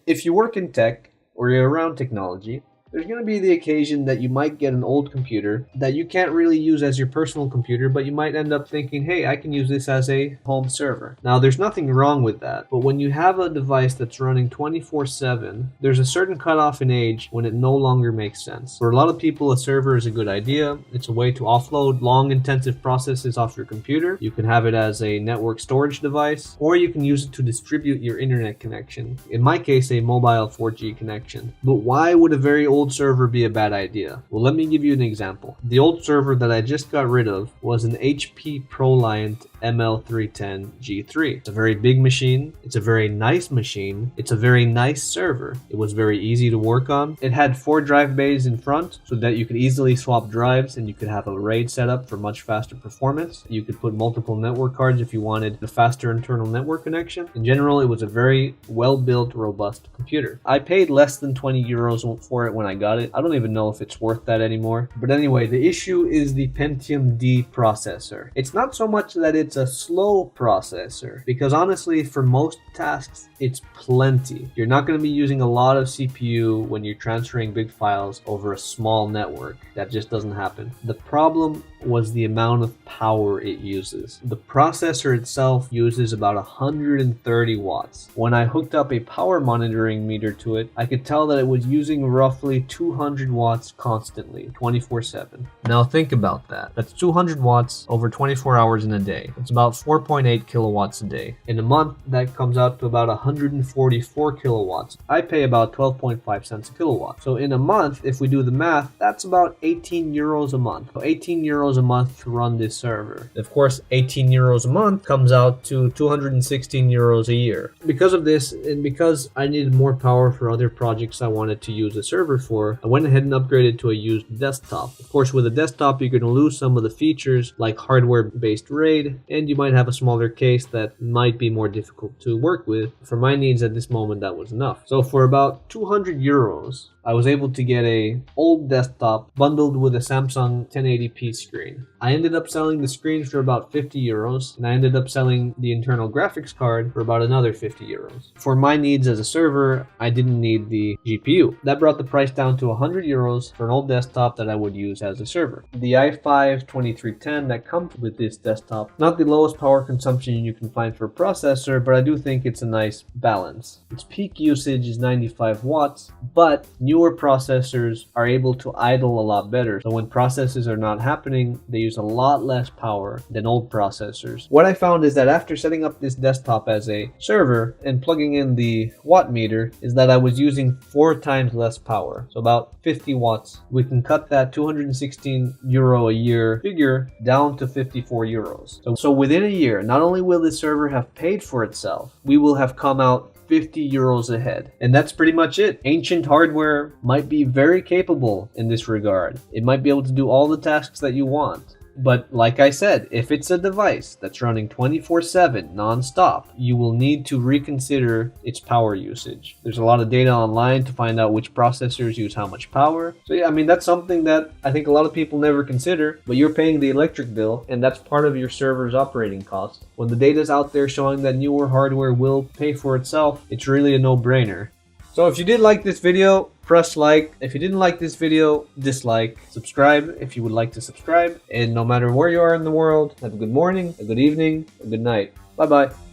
If you work in tech or you're around technology, there's going to be the occasion that you might get an old computer that you can't really use as your personal computer, but you might end up thinking, hey, I can use this as a home server. Now, there's nothing wrong with that, but when you have a device that's running 24/7, there's a certain cutoff in age when it no longer makes sense. For a lot of people, a server is a good idea. It's a way to offload long, intensive processes off your computer. You can have it as a network storage device, or you can use it to distribute your internet connection. In my case, a mobile 4G connection. But why would a very old server be a bad idea? Well, let me give you an example. The old server that I just got rid of was an HP ProLiant ML310 G3. It's a very big machine. It's a very nice machine. It's a very nice server. It was very easy to work on. It had 4 drive bays in front so that you could easily swap drives, and you could have a RAID setup for much faster performance. You could put multiple network cards if you wanted a faster internal network connection. In general, it was a very well-built, robust computer. I paid less than 20 euros for it when I got it. I don't even know if it's worth that anymore. But anyway, the issue is the Pentium D processor. It's not so much that it's a slow processor, because honestly, for most tasks, it's plenty. You're not going to be using a lot of CPU when you're transferring big files over a small network. That just doesn't happen. The problem was the amount of power it uses. The processor itself uses about 130 watts. When I hooked up a power monitoring meter to it, I could tell that it was using roughly 200 watts constantly, 24/7. Now think about that. That's 200 watts over 24 hours in a day. It's about 4.8 kilowatts a day. In a month, that comes out to about 144 kilowatts. I pay about 12.5 cents a kilowatt. So in a month, if we do the math, that's about 18 euros a month. So 18 euros a month to run this server. Of course, 18 euros a month comes out to 216 euros a year. Because of this, and because I needed more power for other projects I wanted to use the server for, I went ahead and upgraded to a used desktop. Of course, with a desktop, you're going to lose some of the features like hardware-based RAID, and you might have a smaller case that might be more difficult to work with. For my needs at this moment, that was enough. So for about 200 euros, I was able to get a old desktop bundled with a Samsung 1080p screen. I ended up selling the screen for about 50 euros, and I ended up selling the internal graphics card for about another 50 euros. For my needs as a server, I didn't need the GPU. That brought the price down to 100 euros for an old desktop that I would use as a server. The i5-2310 that comes with this desktop, not the lowest power consumption you can find for a processor, but I do think it's a nice balance. Its peak usage is 95 watts, but newer processors are able to idle a lot better. So when processes are not happening, they use a lot less power than old processors. What I found is that after setting up this desktop as a server and plugging in the watt meter, is that I was using 4 times less power. So about 50 watts. We can cut that 216 euro a year figure down to 54 euros. So within a year, not only will this server have paid for itself, we will have come out 50 euros ahead. And that's pretty much it. Ancient hardware might be very capable in this regard. It might be able to do all the tasks that you want. But like I said, if it's a device that's running 24/7 non-stop, you will need to reconsider its power usage. There's a lot of data online to find out which processors use how much power. So yeah, I mean, that's something that I think a lot of people never consider, but you're paying the electric bill, and that's part of your server's operating cost. When the data's out there showing that newer hardware will pay for itself, it's really a no-brainer. So if you did like this video, press like. If you didn't like this video, dislike. Subscribe if you would like to subscribe. And no matter where you are in the world, have a good morning, a good evening, a good night. Bye-bye.